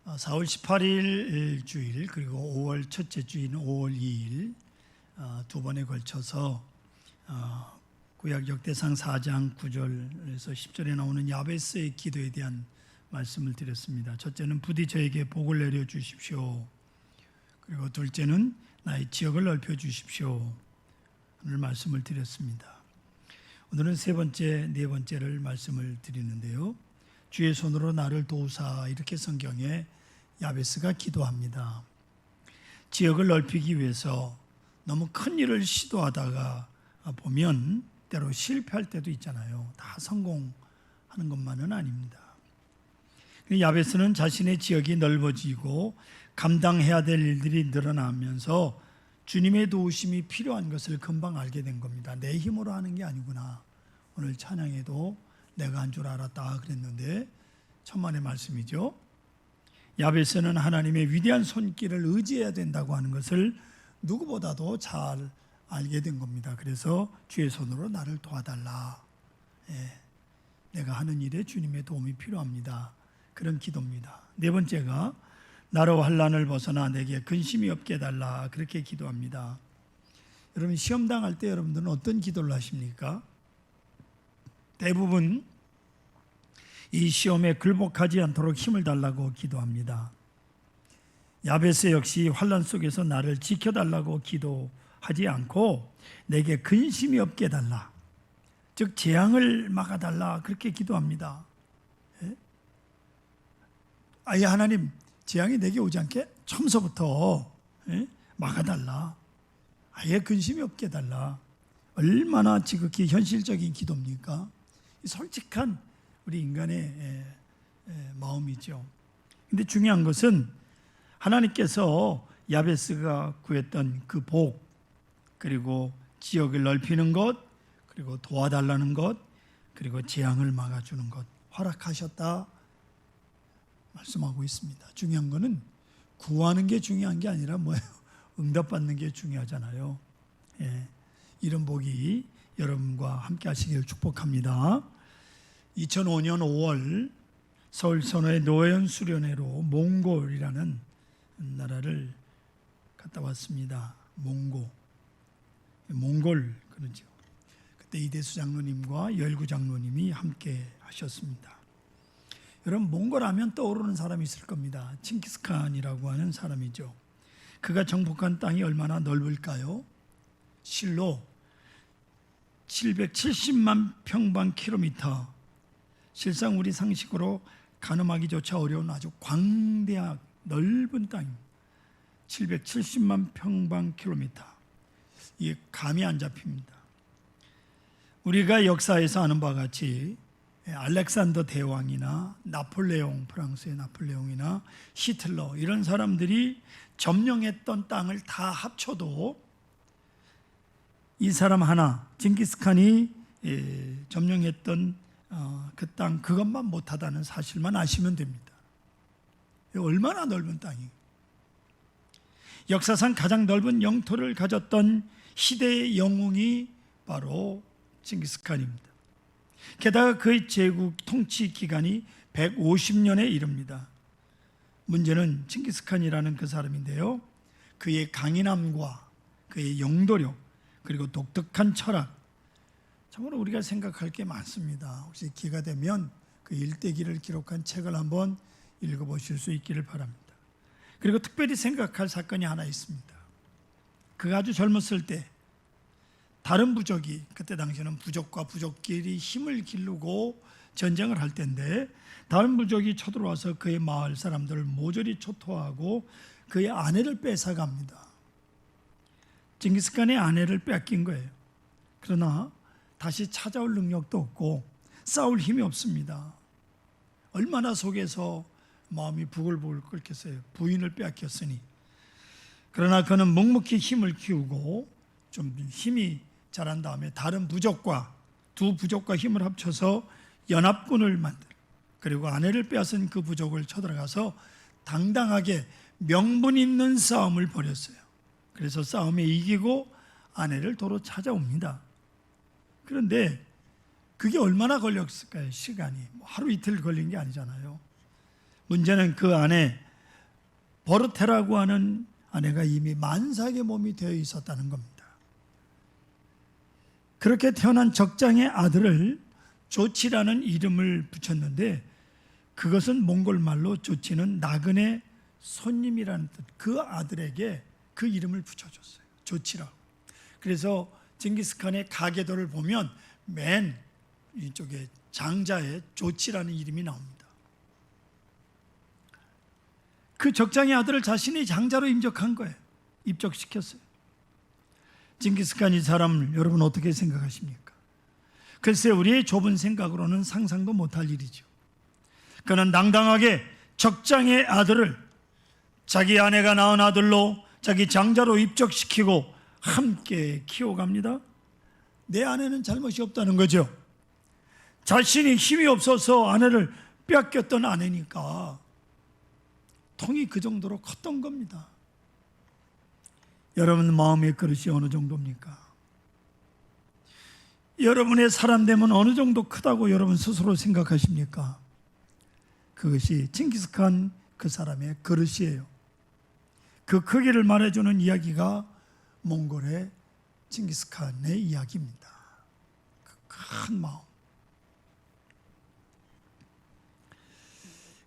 4월 18일 주일 그리고 5월 첫째 주인 5월 2일 두 번에 걸쳐서 구약 역대상 4장 9절에서 10절에 나오는 야베스의 기도에 대한 말씀을 드렸습니다. 첫째는 부디 저에게 복을 내려 주십시오. 그리고 둘째는 나의 지역을 넓혀 주십시오. 오늘 말씀을 드렸습니다. 오늘은 세 번째, 네 번째를 말씀을 드리는데요. 주의 손으로 나를 도우사, 이렇게 성경에 야베스가 기도합니다. 지역을 넓히기 위해서 너무 큰 일을 시도하다가 보면 때로 실패할 때도 있잖아요. 다 성공하는 것만은 아닙니다. 야베스는 자신의 지역이 넓어지고 감당해야 될 일들이 늘어나면서 주님의 도우심이 필요한 것을 금방 알게 된 겁니다. 내 힘으로 하는 게 아니구나. 오늘 찬양에도 내가 한 줄 알았다 그랬는데 천만의 말씀이죠. 야베스는 하나님의 위대한 손길을 의지해야 된다고 하는 것을 누구보다도 잘 알게 된 겁니다. 그래서 주의 손으로 나를 도와달라. 내가 하는 일에 주님의 도움이 필요합니다. 그런 기도입니다. 네 번째가 나로 환난을 벗어나 내게 근심이 없게 해달라. 그렇게 기도합니다. 여러분 시험 당할 때 여러분들은 어떤 기도를 하십니까? 대부분 이 시험에 굴복하지 않도록 힘을 달라고 기도합니다. 야베스 역시 환난 속에서 나를 지켜달라고 기도하지 않고 내게 근심이 없게 해달라, 즉 재앙을 막아달라, 그렇게 기도합니다. 아예 하나님 재앙이 내게 오지 않게 처음서부터 막아달라, 아예 근심이 없게 해달라. 얼마나 지극히 현실적인 기도입니까? 솔직한 우리 인간의 마음이죠. 근데 중요한 것은 하나님께서 야베스가 구했던 그 복, 그리고 지역을 넓히는 것, 그리고 도와달라는 것, 그리고 재앙을 막아주는 것 허락하셨다 말씀하고 있습니다. 중요한 것은 구하는 게 중요한 게 아니라 뭐예요? 응답받는 게 중요하잖아요. 이런 복이 여러분과 함께 하시기를 축복합니다. 2005년 5월 서울 선호의 노회원 수련회로 몽골이라는 나라를 갔다 왔습니다. 몽골 그러죠. 그때 이대수 장로님과 열구 장로님이 함께 하셨습니다. 여러분 몽골 하면 떠오르는 사람이 있을 겁니다. 칭기스칸이라고 하는 사람이죠. 그가 정복한 땅이 얼마나 넓을까요? 실로 770만 평방킬로미터, 실상 우리 상식으로 가늠하기조차 어려운 아주 광대한 넓은 땅입니다. 770만 평방킬로미터. 이게 감이 안 잡힙니다. 우리가 역사에서 아는 바와 같이 알렉산더 대왕이나 나폴레옹, 프랑스의 나폴레옹이나 히틀러, 이런 사람들이 점령했던 땅을 다 합쳐도 이 사람 하나, 징기스칸이 점령했던 그 땅, 그것만 못하다는 사실만 아시면 됩니다. 얼마나 넓은 땅이. 역사상 가장 넓은 영토를 가졌던 시대의 영웅이 바로 징기스칸입니다. 게다가 그의 제국 통치 기간이 150년에 이릅니다. 문제는 징기스칸이라는 그 사람인데요, 그의 강인함과 그의 영도력, 그리고 독특한 철학, 참으로 우리가 생각할 게 많습니다. 혹시 기회가 되면 그 일대기를 기록한 책을 한번 읽어보실 수 있기를 바랍니다. 그리고 특별히 생각할 사건이 하나 있습니다. 그가 아주 젊었을 때 다른 부족이, 그때 당시에는 부족과 부족끼리 힘을 기르고 전쟁을 할 때인데, 다른 부족이 쳐들어와서 그의 마을 사람들을 모조리 초토하고 그의 아내를 뺏어갑니다. 징기스칸의 아내를 뺏긴 거예요. 그러나 다시 찾아올 능력도 없고 싸울 힘이 없습니다. 얼마나 속에서 마음이 부글부글 끓겠어요. 부인을 빼앗겼으니. 그러나 그는 묵묵히 힘을 키우고 좀 힘이 자란 다음에 다른 부족과, 두 부족과 힘을 합쳐서 연합군을 만들, 그리고 아내를 빼앗은 그 부족을 쳐들어가서 당당하게 명분 있는 싸움을 벌였어요. 그래서 싸움에 이기고 아내를 도로 찾아옵니다. 그런데 그게 얼마나 걸렸을까요? 시간이 하루 이틀 걸린 게 아니잖아요. 문제는 그 안에 버르테라고 하는 아내가 이미 만삭의 몸이 되어 있었다는 겁니다. 그렇게 태어난 적장의 아들을 조치라는 이름을 붙였는데, 그것은 몽골 말로 조치는 나그네 손님이라는 뜻. 그 아들에게 그 이름을 붙여줬어요. 조치라고. 그래서 징기스칸의 가계도를 보면 맨 이쪽에 장자에 조치라는 이름이 나옵니다. 그 적장의 아들을 자신의 장자로 임적한 거예요. 입적시켰어요. 징기스칸 이 사람을 여러분 어떻게 생각하십니까? 글쎄, 우리의 좁은 생각으로는 상상도 못할 일이죠. 그는 당당하게 적장의 아들을 자기 아내가 낳은 아들로 자기 장자로 입적시키고 함께 키워갑니다. 내 아내는 잘못이 없다는 거죠. 자신이 힘이 없어서 아내를 빼앗겼던 아내니까 통이 그 정도로 컸던 겁니다. 여러분 마음의 그릇이 어느 정도입니까? 여러분의 사람됨은 어느 정도 크다고 여러분 스스로 생각하십니까? 그것이 징기스칸 그 사람의 그릇이에요. 그 크기를 말해주는 이야기가 몽골의 징기스칸의 이야기입니다. 그 큰 마음.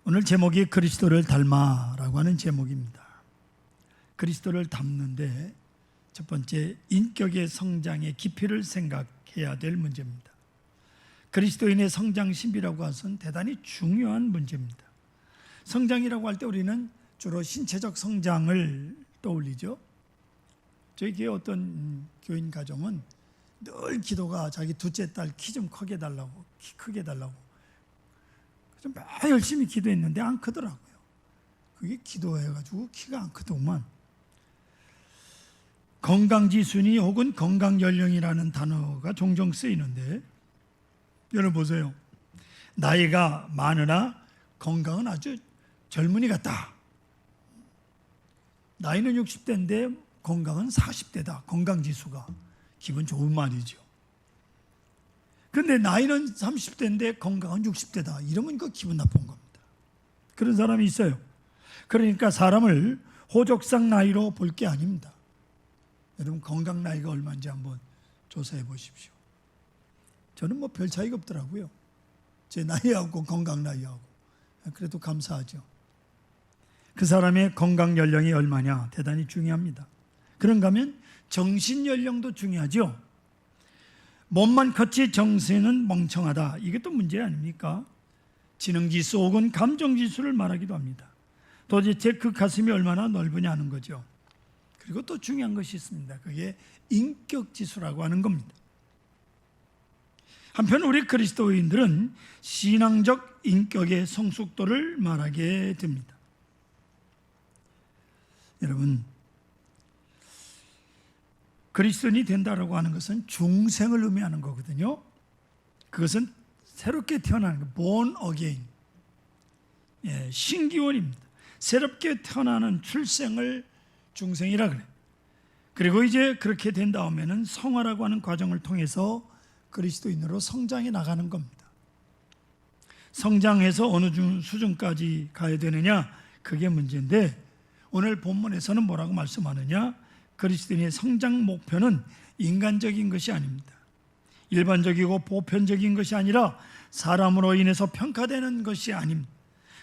오늘 제목이 그리스도를 닮아라고 하는 제목입니다. 그리스도를 닮는데 첫 번째, 인격의 성장의 깊이를 생각해야 될 문제입니다. 그리스도인의 성장 신비라고 해서는 대단히 중요한 문제입니다. 성장이라고 할 때 우리는 주로 신체적 성장을 떠올리죠. 저희 교회 어떤 교인 가정은 늘 기도가 자기 둘째 딸 키 좀 크게 달라고, 키 크게 달라고. 그래서 막 열심히 기도했는데 안 크더라고요. 그게 기도해가지고 키가 안 크더구만. 건강지순위 혹은 건강연령이라는 단어가 종종 쓰이는데, 여러분 보세요. 나이가 많으나 건강은 아주 젊은이 같다. 나이는 60대인데 건강은 40대다. 건강지수가. 기분 좋은 말이죠. 근데 나이는 30대인데 건강은 60대다. 이러면 그 기분 나쁜 겁니다. 그런 사람이 있어요. 그러니까 사람을 호적상 나이로 볼 게 아닙니다. 여러분 건강 나이가 얼마인지 한번 조사해 보십시오. 저는 뭐 별 차이가 없더라고요. 제 나이하고 건강 나이하고. 그래도 감사하죠. 그 사람의 건강 연령이 얼마냐 대단히 중요합니다. 그런가 하면 정신 연령도 중요하죠. 몸만 컸지 정신은 멍청하다. 이게 또 문제 아닙니까? 지능지수 혹은 감정지수를 말하기도 합니다. 도대체 그 가슴이 얼마나 넓으냐는 거죠. 그리고 또 중요한 것이 있습니다. 그게 인격지수라고 하는 겁니다. 한편 우리 그리스도인들은 신앙적 인격의 성숙도를 말하게 됩니다. 여러분, 그리스도인이 된다라고 하는 것은 중생을 의미하는 거거든요. 그것은 새롭게 태어나는 거, born again, 신기원입니다. 새롭게 태어나는 출생을 중생이라 그래. 그리고 이제 그렇게 된 다음에는 성화라고 하는 과정을 통해서 그리스도인으로 성장해 나가는 겁니다. 성장해서 어느 수준까지 가야 되느냐, 그게 문제인데, 오늘 본문에서는 뭐라고 말씀하느냐? 그리스도인의 성장 목표는 인간적인 것이 아닙니다. 일반적이고 보편적인 것이 아니라 사람으로 인해서 평가되는 것이 아닙니다.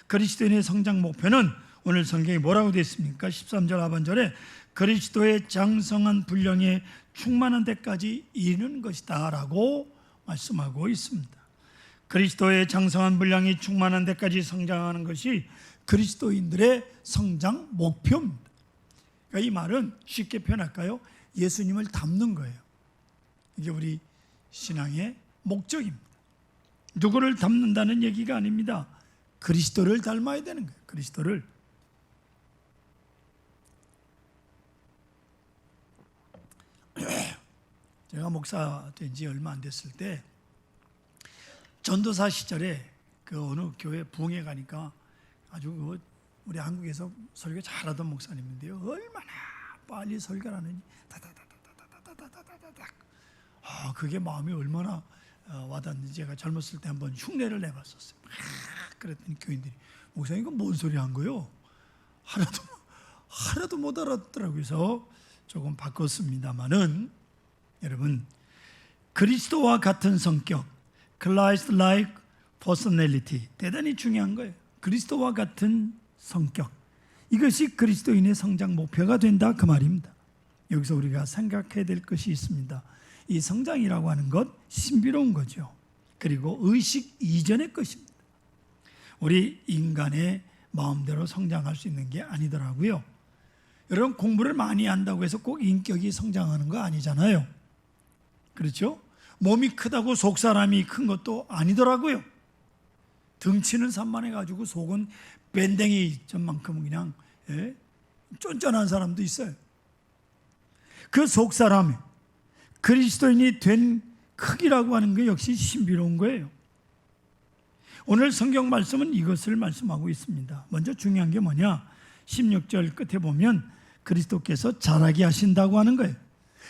그리스도인의 성장 목표는 오늘 성경이 뭐라고 되어 있습니까? 13절 하반절에 그리스도의 장성한 분량에 충만한 데까지 이르는 것이다 라고 말씀하고 있습니다. 그리스도의 장성한 분량이 충만한 데까지 성장하는 것이 그리스도인들의 성장 목표입니다. 그러니까 이 말은 쉽게 표현할까요? 예수님을 닮는 거예요. 이게 우리 신앙의 목적입니다. 누구를 닮는다는 얘기가 아닙니다. 그리스도를 닮아야 되는 거예요. 그리스도를. 제가 목사 된 지 얼마 안 됐을 때 전도사 시절에 그 어느 교회 부흥회 가니까 아주 우리 한국에서 설교 잘하던 목사님인데요. 얼마나 빨리 설교를 하는지 다다다다다다다다다다닥. 그게 마음이 얼마나 와닿는지 제가 젊었을 때 한번 흉내를 내봤었어요. 그랬더니 교인들이 목사님 이거 뭔 소리 한 거요? 하나도 하나도 못 알아듣더라고요. 그래서 조금 바꿨습니다만은 여러분, 그리스도와 같은 성격, Christ-like personality, 대단히 중요한 거예요. 그리스도와 같은 성격, 이것이 그리스도인의 성장 목표가 된다, 그 말입니다. 여기서 우리가 생각해야 될 것이 있습니다. 이 성장이라고 하는 것 신비로운 거죠. 그리고 의식 이전의 것입니다. 우리 인간의 마음대로 성장할 수 있는 게 아니더라고요. 여러분, 공부를 많이 한다고 해서 꼭 인격이 성장하는 거 아니잖아요. 그렇죠? 몸이 크다고 속 사람이 큰 것도 아니더라고요. 덩치는 산만해가지고 속은 밴댕이 전만큼 그냥 쫀쫀한 사람도 있어요. 그 속 사람이 그리스도인이 된 크기라고 하는 게 역시 신비로운 거예요. 오늘 성경 말씀은 이것을 말씀하고 있습니다. 먼저 중요한 게 뭐냐? 16절 끝에 보면 그리스도께서 자라게 하신다고 하는 거예요.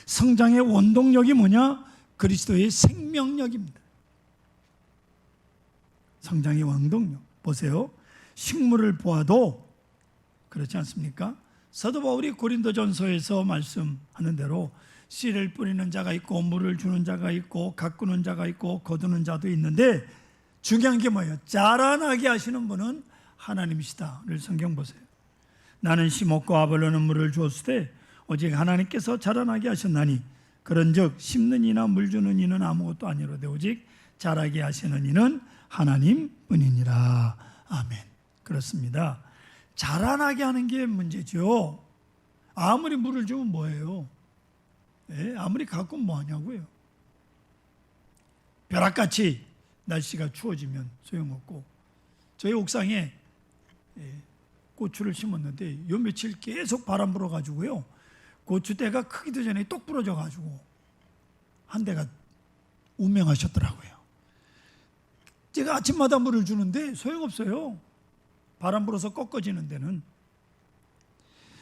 성장의 원동력이 뭐냐? 그리스도의 생명력입니다. 성장의 원동력. 보세요. 식물을 보아도 그렇지 않습니까? 사도 바울이 고린도전서에서 말씀하는 대로 씨를 뿌리는 자가 있고 물을 주는 자가 있고 가꾸는 자가 있고 거두는 자도 있는데 중요한 게 뭐예요? 자라나게 하시는 분은 하나님이시다를 성경 보세요. 나는 심었고 아볼로는 물을 주었으되 오직 하나님께서 자라나게 하셨나니 그런즉 심는 이나 물 주는 이는 아무것도 아니로되 오직 자라게 하시는 이는 하나님뿐이니라. 아멘. 그렇습니다. 자라나게 하는 게 문제죠. 아무리 물을 주면 뭐예요? 아무리 가꾸면 뭐하냐고요. 벼락같이 날씨가 추워지면 소용없고, 저희 옥상에 고추를 심었는데 요 며칠 계속 바람 불어가지고요, 고추대가 크기도 전에 똑 부러져가지고 한 대가 운명하셨더라고요. 제가 아침마다 물을 주는데 소용없어요. 바람 불어서 꺾어지는 데는.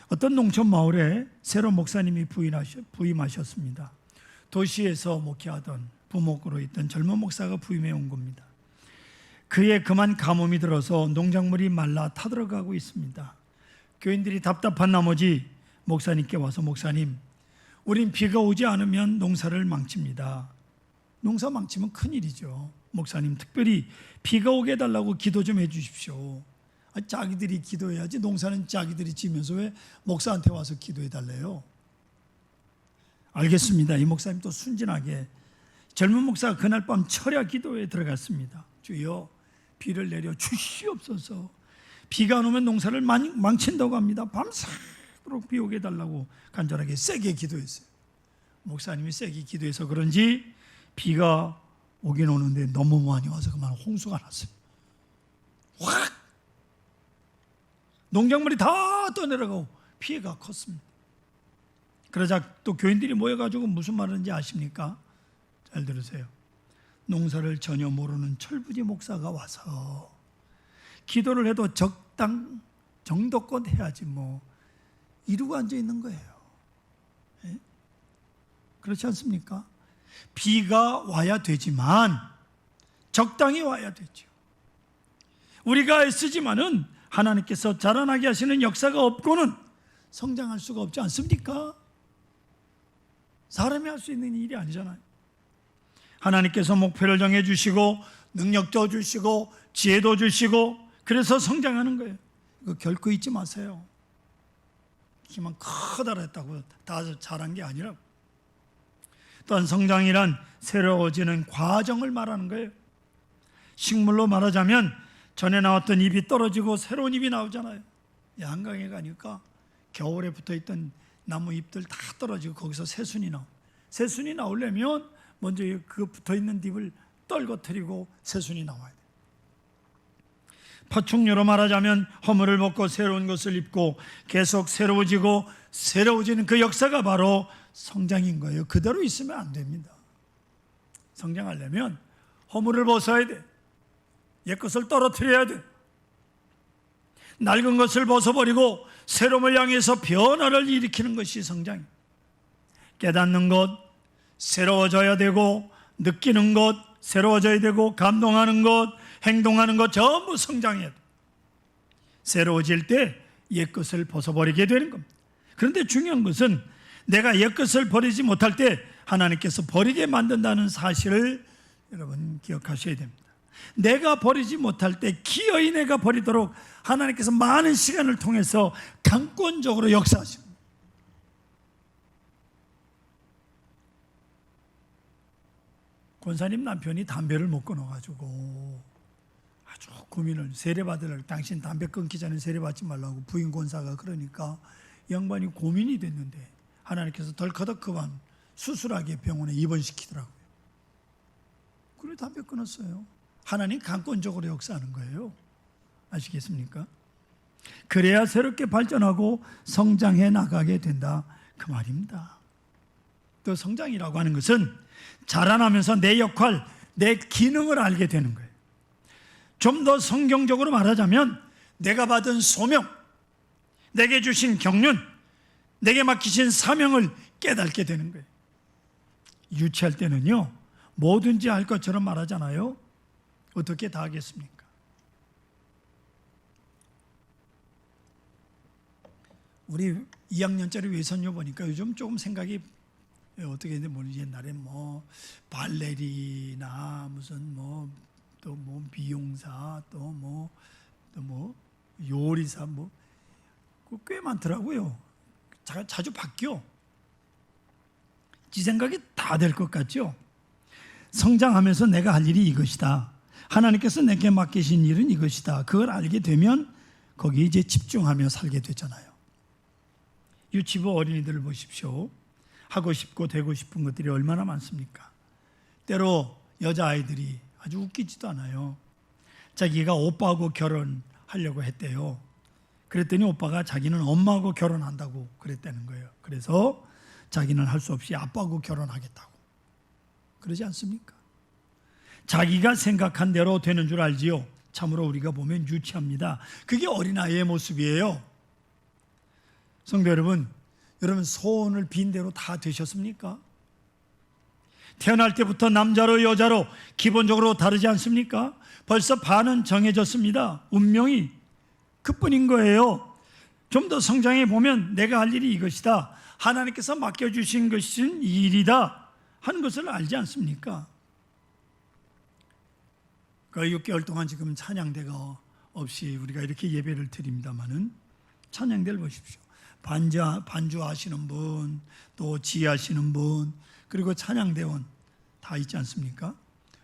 어떤 농촌 마을에 새로 목사님이 부임하셨습니다. 도시에서 목회하던 부목으로 있던 젊은 목사가 부임해 온 겁니다. 그의 그만 가뭄이 들어서 농작물이 말라 타들어가고 있습니다. 교인들이 답답한 나머지 목사님께 와서 목사님, 우린 비가 오지 않으면 농사를 망칩니다. 농사 망치면 큰일이죠. 목사님, 특별히 비가 오게 해달라고 기도 좀 해주십시오. 자기들이 기도해야지 농사는 자기들이 지면서 왜 목사한테 와서 기도해달래요? 알겠습니다. 이 목사님 또 순진하게, 젊은 목사가 그날 밤 철야 기도에 들어갔습니다. 주여, 비를 내려 주시옵소서. 비가 안 오면 농사를 망친다고 합니다. 밤새도록 비 오게 해달라고 간절하게 세게 기도했어요. 목사님이 세게 기도해서 그런지 비가 오긴 오는데 너무 많이 와서 그만 홍수가 났어요. 확! 농작물이 다 떠내려가고 피해가 컸습니다. 그러자 또 교인들이 모여가지고 무슨 말하는지 아십니까? 잘 들으세요. 농사를 전혀 모르는 철부지 목사가 와서 기도를 해도 정도껏 해야지 뭐 이러고 앉아 있는 거예요. 그렇지 않습니까? 비가 와야 되지만 적당히 와야 되죠. 우리가 애쓰지만은 하나님께서 자라나게 하시는 역사가 없고는 성장할 수가 없지 않습니까? 사람이 할 수 있는 일이 아니잖아요. 하나님께서 목표를 정해주시고 능력도 주시고 지혜도 주시고 그래서 성장하는 거예요. 이거 결코 잊지 마세요. 키만 커다랬다고 다 자란 게 아니라고. 또한 성장이란 새로워지는 과정을 말하는 거예요. 식물로 말하자면 전에 나왔던 잎이 떨어지고 새로운 잎이 나오잖아요. 한강에 가니까 겨울에 붙어있던 나무 잎들 다 떨어지고 거기서 새순이 나와. 새순이 나오려면 먼저 그 붙어있는 잎을 떨궈뜨리고 새순이 나와야 돼요. 파충류로 말하자면 허물을 벗고 새로운 것을 입고 계속 새로워지고 새로워지는 그 역사가 바로 성장인 거예요. 그대로 있으면 안 됩니다. 성장하려면 허물을 벗어야 돼. 옛것을 떨어뜨려야 돼. 낡은 것을 벗어버리고 새로움을 향해서 변화를 일으키는 것이 성장입니다. 깨닫는 것, 새로워져야 되고, 느끼는 것, 새로워져야 되고, 감동하는 것, 행동하는 것 전부 성장해야 돼. 새로워질 때 옛것을 벗어버리게 되는 겁니다. 그런데 중요한 것은 내가 옛것을 버리지 못할 때 하나님께서 버리게 만든다는 사실을 여러분 기억하셔야 됩니다. 내가 버리지 못할 때 기어이 내가 버리도록 하나님께서 많은 시간을 통해서 강권적으로 역사하십니다. 권사님 남편이 담배를 못 끊어가지고 아주 고민을, 세례받으려고, 당신 담배 끊기 전에 세례받지 말라고 부인 권사가 그러니까 양반이 고민이 됐는데 하나님께서 덜커덕급한 수술하게 병원에 입원시키더라고요. 그래 담배 끊었어요. 하나님 강권적으로 역사하는 거예요. 아시겠습니까? 그래야 새롭게 발전하고 성장해 나가게 된다 그 말입니다. 또 성장이라고 하는 것은 자라나면서 내 역할, 내 기능을 알게 되는 거예요. 좀 더 성경적으로 말하자면 내가 받은 소명, 내게 주신 경륜, 내게 맡기신 사명을 깨닫게 되는 거예요. 유치할 때는요, 뭐든지 할 것처럼 말하잖아요. 어떻게 다 하겠습니까? 우리 2학년짜리 외선녀 보니까 요즘 조금 생각이 어떻게 했는지 모르지. 옛날에 뭐 발레리나 무슨 뭐 또 뭐 미용사 또 뭐 요리사 뭐 꽤 많더라고요. 자주 바뀌어. 지 생각이 다 될 것 같죠? 성장하면서 내가 할 일이 이것이다. 하나님께서 내게 맡기신 일은 이것이다. 그걸 알게 되면 거기에 이제 집중하며 살게 되잖아요. 유치부 어린이들을 보십시오. 하고 싶고 되고 싶은 것들이 얼마나 많습니까? 때로 여자아이들이 아주 웃기지도 않아요. 자기가 오빠하고 결혼하려고 했대요. 그랬더니 오빠가 자기는 엄마하고 결혼한다고 그랬다는 거예요. 그래서 자기는 할 수 없이 아빠하고 결혼하겠다고. 그러지 않습니까? 자기가 생각한 대로 되는 줄 알지요. 참으로 우리가 보면 유치합니다. 그게 어린아이의 모습이에요. 성도 여러분, 소원을 빈 대로 다 되셨습니까? 태어날 때부터 남자로 여자로 기본적으로 다르지 않습니까? 벌써 반은 정해졌습니다. 운명이 그뿐인 거예요. 좀 더 성장해 보면 내가 할 일이 이것이다. 하나님께서 맡겨주신 것은 이 일이다 하는 것을 알지 않습니까? 그 6개월 동안 지금 찬양대가 없이 우리가 이렇게 예배를 드립니다마는 찬양대를 보십시오. 반주하시는 분, 또 지휘하시는 분, 그리고 찬양대원 다 있지 않습니까?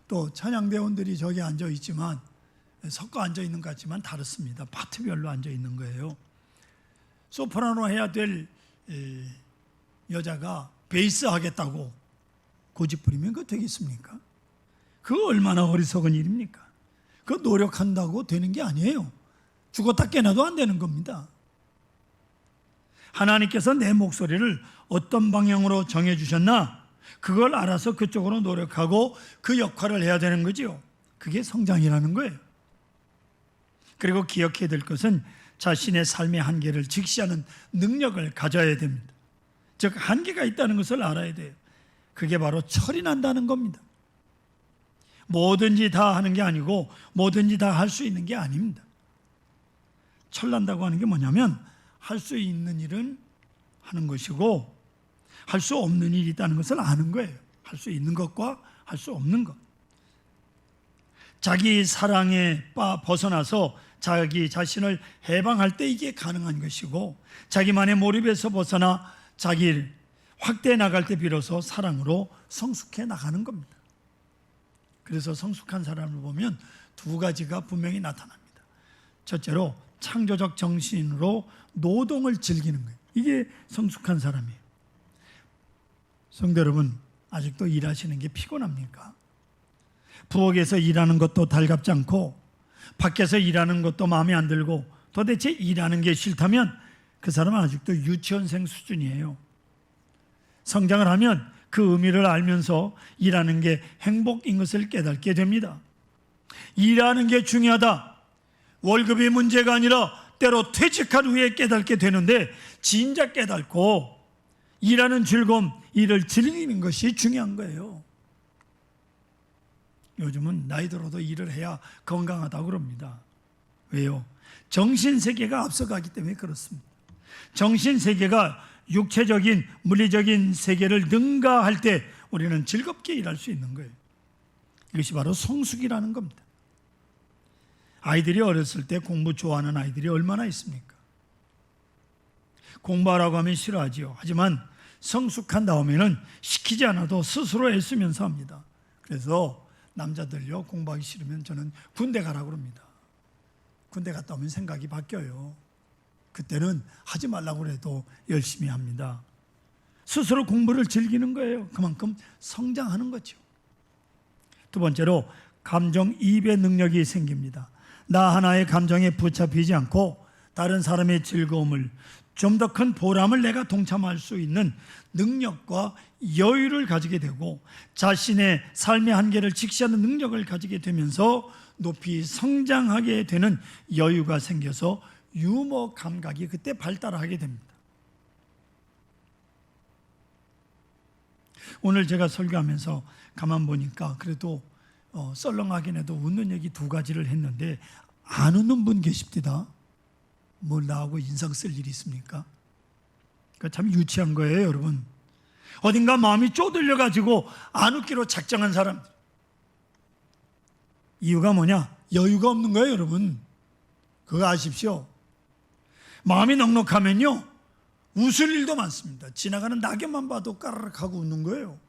또 찬양대원들이 저기 앉아 있지만 섞어 앉아 있는 것 같지만 다릅니다. 파트별로 앉아 있는 거예요. 소프라노 해야 될 여자가 베이스 하겠다고 고집부리면 그거 되겠습니까? 그거 얼마나 어리석은 일입니까? 그거 노력한다고 되는 게 아니에요. 죽었다 깨나도 안 되는 겁니다. 하나님께서 내 목소리를 어떤 방향으로 정해주셨나? 그걸 알아서 그쪽으로 노력하고 그 역할을 해야 되는 거지요. 그게 성장이라는 거예요. 그리고 기억해야 될 것은 자신의 삶의 한계를 직시하는 능력을 가져야 됩니다. 즉 한계가 있다는 것을 알아야 돼요. 그게 바로 철이 난다는 겁니다. 뭐든지 다 하는 게 아니고 뭐든지 다 할 수 있는 게 아닙니다. 철난다고 하는 게 뭐냐면 할 수 있는 일은 하는 것이고 할 수 없는 일이 있다는 것을 아는 거예요. 할 수 있는 것과 할 수 없는 것. 자기 사랑에 벗어나서 자기 자신을 해방할 때 이게 가능한 것이고 자기만의 몰입에서 벗어나 자기를 확대해 나갈 때 비로소 사랑으로 성숙해 나가는 겁니다. 그래서 성숙한 사람을 보면 두 가지가 분명히 나타납니다. 첫째로 창조적 정신으로 노동을 즐기는 거예요. 이게 성숙한 사람이에요. 성도 여러분, 아직도 일하시는 게 피곤합니까? 부엌에서 일하는 것도 달갑지 않고 밖에서 일하는 것도 마음에 안 들고 도대체 일하는 게 싫다면 그 사람은 아직도 유치원생 수준이에요. 성장을 하면 그 의미를 알면서 일하는 게 행복인 것을 깨닫게 됩니다. 일하는 게 중요하다. 월급이 문제가 아니라 때로 퇴직한 후에 깨닫게 되는데 진작 깨닫고 일하는 즐거움, 일을 즐기는 것이 중요한 거예요. 요즘은 나이 들어도 일을 해야 건강하다고 그럽니다. 왜요? 정신세계가 앞서가기 때문에 그렇습니다. 정신세계가 육체적인 물리적인 세계를 능가할 때 우리는 즐겁게 일할 수 있는 거예요. 이것이 바로 성숙이라는 겁니다. 아이들이 어렸을 때 공부 좋아하는 아이들이 얼마나 있습니까? 공부하라고 하면 싫어하지요. 하지만 성숙한 다음에는 시키지 않아도 스스로 애쓰면서 합니다. 그래서 남자들요, 공부하기 싫으면 저는 군대 가라고 합니다. 군대 갔다 오면 생각이 바뀌어요. 그때는 하지 말라고 해도 열심히 합니다. 스스로 공부를 즐기는 거예요. 그만큼 성장하는 거죠. 두 번째로 감정이입의 능력이 생깁니다. 나 하나의 감정에 붙잡히지 않고 다른 사람의 즐거움을, 좀 더 큰 보람을 내가 동참할 수 있는 능력과 여유를 가지게 되고 자신의 삶의 한계를 직시하는 능력을 가지게 되면서 높이 성장하게 되는 여유가 생겨서 유머 감각이 그때 발달하게 됩니다. 오늘 제가 설교하면서 가만 보니까 그래도 썰렁하긴 해도 웃는 얘기 두 가지를 했는데 안 웃는 분 계십니다. 뭘 나하고 인상 쓸 일이 있습니까? 그러니까 참 유치한 거예요, 여러분. 어딘가 마음이 쪼들려가지고 안 웃기로 작정한 사람. 이유가 뭐냐? 여유가 없는 거예요, 여러분. 그거 아십시오. 마음이 넉넉하면요, 웃을 일도 많습니다. 지나가는 낙엽만 봐도 까르륵 하고 웃는 거예요.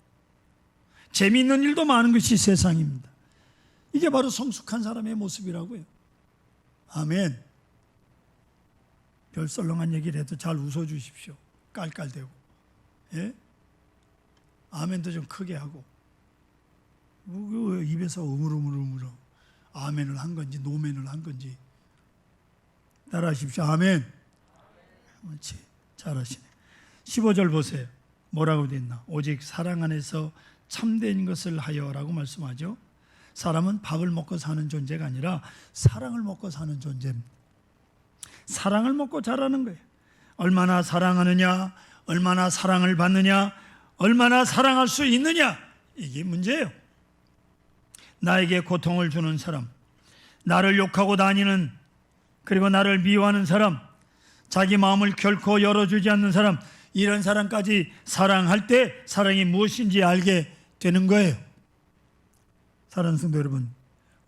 재미있는 일도 많은 것이 세상입니다. 이게 바로 성숙한 사람의 모습이라고요. 아멘. 별 썰렁한 얘기를 해도 잘 웃어주십시오. 깔깔대고. 예? 아멘도 좀 크게 하고. 입에서 우물우물우물 아멘을 한 건지 노멘을 한 건지 따라하십시오. 아멘. 그렇지. 잘하시네. 15절 보세요. 뭐라고 되어 있나? 오직 사랑 안에서 참된 것을 하여라고 말씀하죠. 사람은 밥을 먹고 사는 존재가 아니라 사랑을 먹고 사는 존재입니다. 사랑을 먹고 자라는 거예요. 얼마나 사랑하느냐, 얼마나 사랑을 받느냐, 얼마나 사랑할 수 있느냐, 이게 문제예요. 나에게 고통을 주는 사람, 나를 욕하고 다니는, 그리고 나를 미워하는 사람, 자기 마음을 결코 열어주지 않는 사람, 이런 사람까지 사랑할 때 사랑이 무엇인지 알게 되는 거예요. 사랑하는 성도 여러분,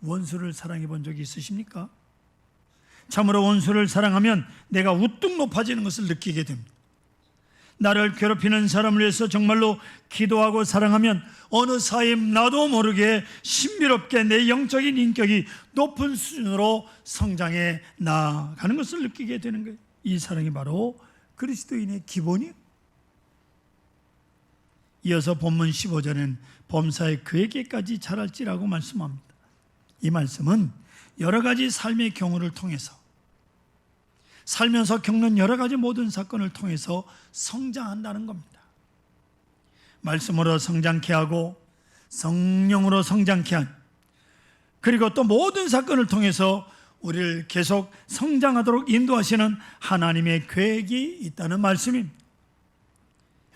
원수를 사랑해 본 적이 있으십니까? 참으로 원수를 사랑하면 내가 우뚝 높아지는 것을 느끼게 됩니다. 나를 괴롭히는 사람을 위해서 정말로 기도하고 사랑하면 어느 사이 나도 모르게 신비롭게 내 영적인 인격이 높은 수준으로 성장해 나가는 것을 느끼게 되는 거예요. 이 사랑이 바로 그리스도인의 기본이에요. 이어서 본문 15절에는 범사에 그에게까지 자랄지라고 말씀합니다. 이 말씀은 여러 가지 삶의 경우를 통해서, 살면서 겪는 여러 가지 모든 사건을 통해서 성장한다는 겁니다. 말씀으로 성장케 하고 성령으로 성장케 한, 그리고 또 모든 사건을 통해서 우리를 계속 성장하도록 인도하시는 하나님의 계획이 있다는 말씀입니다.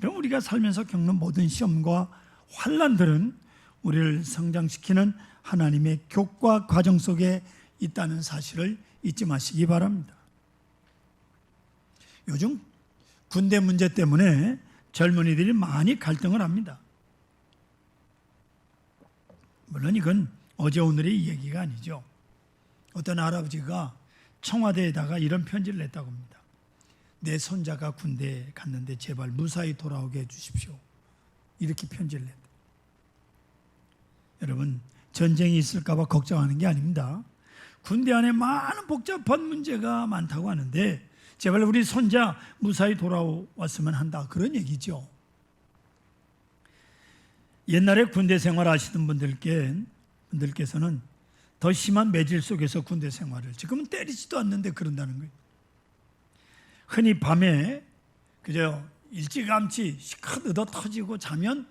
여러분, 우리가 살면서 겪는 모든 시험과 환난들은 우리를 성장시키는 하나님의 교과 과정 속에 있다는 사실을 잊지 마시기 바랍니다. 요즘 군대 문제 때문에 젊은이들이 많이 갈등을 합니다. 물론 이건 어제 오늘의 얘기가 아니죠. 어떤 할아버지가 청와대에다가 이런 편지를 냈다고 합니다. 내 손자가 군대에 갔는데 제발 무사히 돌아오게 해주십시오. 이렇게 편지를 냈다. 여러분, 전쟁이 있을까 봐 걱정하는 게 아닙니다. 군대 안에 많은 복잡한 문제가 많다고 하는데 제발 우리 손자 무사히 돌아왔으면 한다, 그런 얘기죠. 옛날에 군대 생활 하시던 분들께서는 더 심한 매질 속에서 군대 생활을, 지금은 때리지도 않는데 그런다는 거예요. 흔히 밤에 그저 일찌감치 시컷 얻어 터지고 자면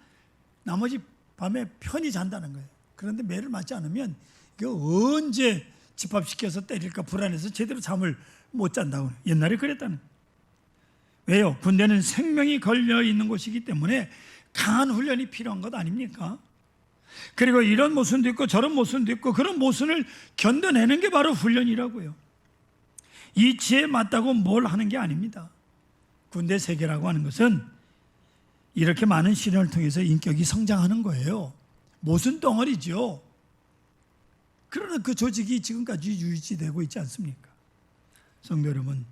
나머지 밤에 편히 잔다는 거예요. 그런데 매를 맞지 않으면 이거 언제 집합시켜서 때릴까 불안해서 제대로 잠을 못 잔다고. 옛날에 그랬다는 거예요. 왜요? 군대는 생명이 걸려 있는 곳이기 때문에 강한 훈련이 필요한 것 아닙니까? 그리고 이런 모순도 있고 저런 모순도 있고 그런 모순을 견뎌내는 게 바로 훈련이라고요. 이치에 맞다고 뭘 하는 게 아닙니다. 군대 세계라고 하는 것은 이렇게 많은 시련을 통해서 인격이 성장하는 거예요. 모순 덩어리죠. 그러나 그 조직이 지금까지 유지되고 있지 않습니까? 성도 여러분,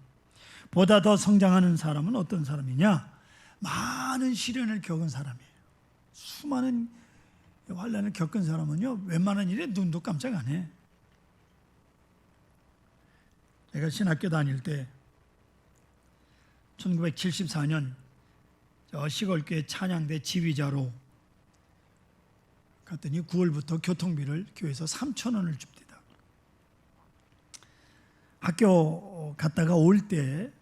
보다 더 성장하는 사람은 어떤 사람이냐? 많은 시련을 겪은 사람이에요. 수많은 환난을 겪은 사람은요, 웬만한 일에 눈도 깜짝 안 해. 제가 신학교 다닐 때 1974년 저 시골교회 찬양대 지휘자로 갔더니 9월부터 교통비를 교회에서 3,000원을 줍니다. 학교 갔다가 올 때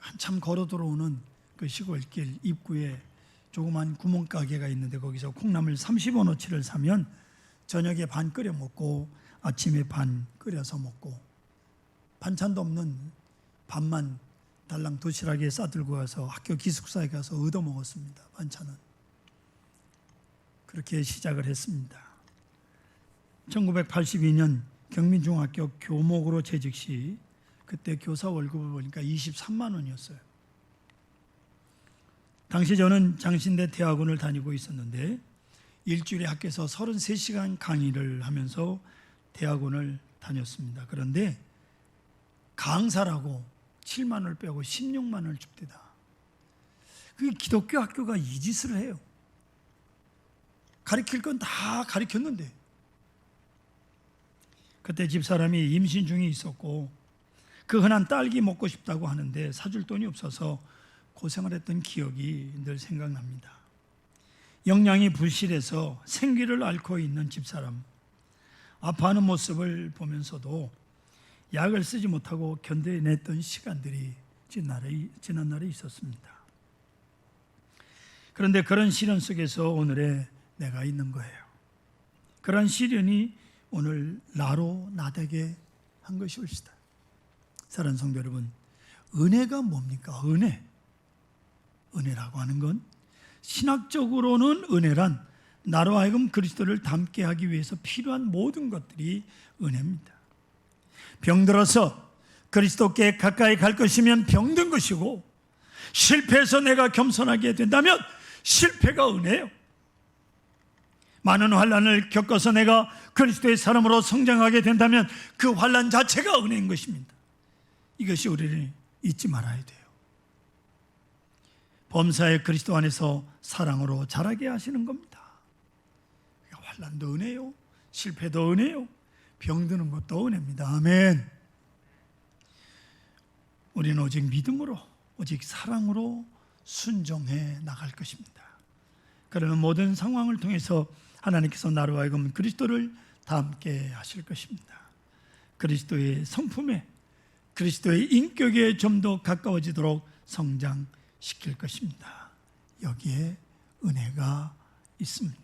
한참 걸어 들어오는 그 시골길 입구에 조그만 구멍가게가 있는데 거기서 콩나물 30원어치를 사면 저녁에 반 끓여 먹고 아침에 반 끓여서 먹고 반찬도 없는 밥만 달랑 도시락에 싸들고 가서 학교 기숙사에 가서 얻어 먹었습니다. 반찬은. 그렇게 시작을 했습니다. 1982년 경민중학교 교목으로 재직 시 그때 교사 월급을 보니까 23만 원이었어요. 당시 저는 장신대 대학원을 다니고 있었는데 일주일에 학교에서 33시간 강의를 하면서 대학원을 다녔습니다. 그런데 강사라고 7만 원을 빼고 16만 원을 줍니다. 그 기독교 학교가 이 짓을 해요. 가르칠 건 다 가르쳤는데 그때 집사람이 임신 중에 있었고 그 흔한 딸기 먹고 싶다고 하는데 사줄 돈이 없어서 고생을 했던 기억이 늘 생각납니다. 영양이 부실해서 생기를 앓고 있는 집사람, 아파하는 모습을 보면서도 약을 쓰지 못하고 견뎌냈던 시간들이 지난 날에 있었습니다. 그런데 그런 시련 속에서 오늘의 내가 있는 거예요. 그런 시련이 오늘 나로 나되게 한 것이 올시다. 사랑하는 성도 여러분, 은혜가 뭡니까? 은혜라고 하는 건 신학적으로는 은혜란 나로 하여금 그리스도를 닮게 하기 위해서 필요한 모든 것들이 은혜입니다. 병들어서 그리스도께 가까이 갈 것이면 병든 것이고 실패해서 내가 겸손하게 된다면 실패가 은혜예요. 많은 환난을 겪어서 내가 그리스도의 사람으로 성장하게 된다면 그 환난 자체가 은혜인 것입니다. 이것이 우리를 잊지 말아야 돼요. 범사의 그리스도 안에서 사랑으로 자라게 하시는 겁니다. 환난도 은혜요, 실패도 은혜요, 병드는 것도 은혜입니다. 아멘. 우리는 오직 믿음으로, 오직 사랑으로 순종해 나갈 것입니다. 그러는 모든 상황을 통해서 하나님께서 나로 하여금 그리스도를 닮게 하실 것입니다. 그리스도의 성품에, 그리스도의 인격에 좀 더 가까워지도록 성장시킬 것입니다. 여기에 은혜가 있습니다.